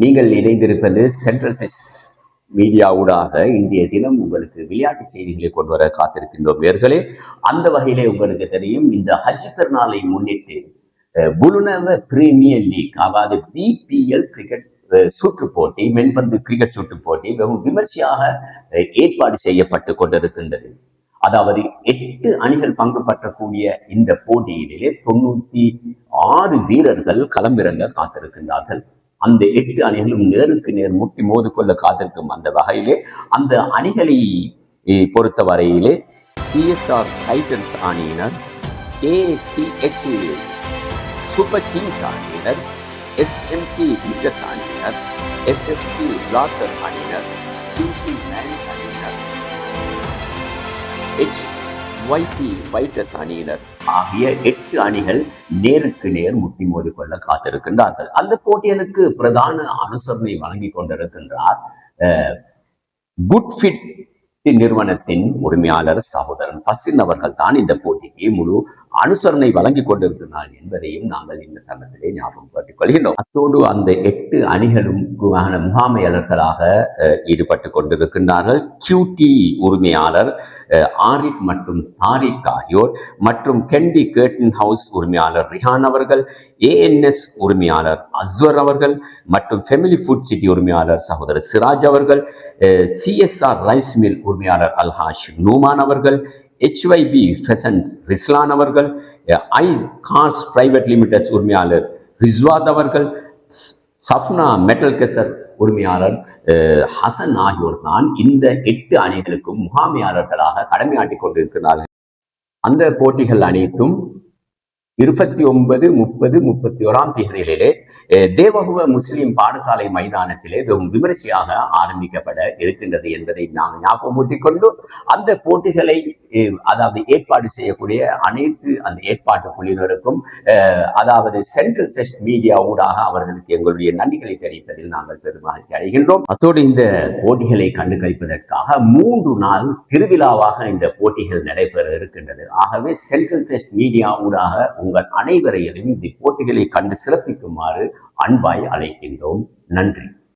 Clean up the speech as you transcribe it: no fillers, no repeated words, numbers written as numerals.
நீங்கள் இணைந்திருப்பது central best media ஊடாக இன்றைய தினம் உங்களுக்கு விளையாட்டு செய்திகளை கொண்டு வர காத்திருக்கின்றோம் நேர்களே. அந்த வகையிலே உங்களுக்கு தெரியும், இந்த ஹஜ் பெருநாளை முன்னிட்டு புலுனவ பிரீமியர் லீக், அதாவது பிபிஎல் கிரிக்கெட் சுற்று போட்டி, மென்பந்து கிரிக்கெட் சுற்று போட்டி மிகவும் விமர்சையாக ஏற்பாடு செய்யப்பட்டு கொண்டிருக்கின்றது. அதாவது 8 அணிகள் பங்கு பற்றக்கூடிய இந்த போட்டியிலே 96 வீரர்கள் களமிறங்க காத்திருக்கின்றார்கள். அந்த 8 அணிகளும் நேருக்கு நேர் முட்டி மோதிக்கொள்ள காத்திருக்கும் அந்த வகையிலே அந்த அணிகளை பொறுத்தவரையிலே சிஎஸ்ஆர் டைட்டன்ஸ் அணியினர், கேசிஹெச் சூப்பர் கிங்ஸ் அணியினர், எஸ்எம்சி விக்டர்ஸ் அணியினர், எஃப்எஃப்சி பிளாஸ்டர் அணியினர், ஜிடி மேன்ஸ் அணியினர், HYP ஃபைட்டர்ஸ் அணியினர் ஆகிய 8 அணிகள் நேருக்கு நேர் முட்டி மோதிக்கொள்ள காத்திருக்கின்றார்கள். அந்த போட்டிகளுக்கு பிரதான அனுசரணை வழங்கி கொண்டிருக்கின்றார் குட்ஃபிட் நிறுவனத்தின் உரிமையாளர் சகோதரன் ஃபசின் அவர்கள் தான் இந்த போட்டிக்கு முழு அனுசரணை வழங்கி கொண்டிருக்கிறார் என்பதையும் நாங்கள் இந்த தருணத்திலே ஞாபகப்படுத்திக் கொள்கின்றோம். அத்தோடு அந்த 8 அணிகளும் முகாமையாளர்களாக ஈடுபட்டு கொண்டிருக்கின்றார்கள். QT உரிமையாளர் ஆரிஃப் மற்றும் தாரிக் ஆகியோர், மற்றும் கெண்டி கேர்டன் ஹவுஸ் உரிமையாளர் ரிஹான் அவர்கள், ANS உரிமையாளர் அஸ்வர் அவர்கள், மற்றும் ஃபெமிலி ஃபுட் சிட்டி உரிமையாளர் சகோதரர் சிராஜ் அவர்கள், CSR ரைஸ் மில் உரிமையாளர் அல்ஹாஷ் நூமான் அவர்கள், HYB ஃபெசன்ஸ் ரிஸ்லான் அவர்கள், ஐ கார்ஸ் பிரைவேட் லிமிடெட் உரிமையாளர் ரிஸ்வாத் அவர்கள், சஃப்னா மெட்டல் கெசர் உரிமையாளர் ஹசன் ஆகியோர் தான் இந்த 8 அணிகளுக்கும் முகாமையாளர்களாக கடமையாற்றிக் கொண்டிருக்கிறார்கள். அந்த போட்டிகள் அனைத்தும் 29, 30, 31 தேதிகளிலே தேவகுவ முஸ்லிம் பாடசாலை மைதானத்திலே வெறும் விமர்சையாக ஆரம்பிக்கப்பட இருக்கின்றது என்பதை நாம் ஞாபகமூட்டிக் கொண்டு, அந்த போட்டிகளை அதாவது ஏற்பாடு செய்யக்கூடிய அனைத்து அந்த ஏற்பாட்டு குழுவினருக்கும் அதாவது சென்ட்ரல் பெஸ்ட் மீடியா ஊடாக அவர்களுக்கு எங்களுடைய நன்றிகளை தெரிவிப்பதில் நாங்கள் பெருமகிழ்ச்சி அடைகின்றோம். அத்தோடு இந்த போட்டிகளை கண்டு கழிப்பதற்காக 3 நாள் திருவிழாவாக இந்த போட்டிகள் நடைபெற இருக்கின்றது. ஆகவே சென்ட்ரல் பெஸ்ட் மீடியா ஊடாக உங்கள் அனைவரையும் இந்த போட்டிகளை கண்டு சிறப்பிக்குமாறு அன்பாய் அழைக்கின்றோம். நன்றி.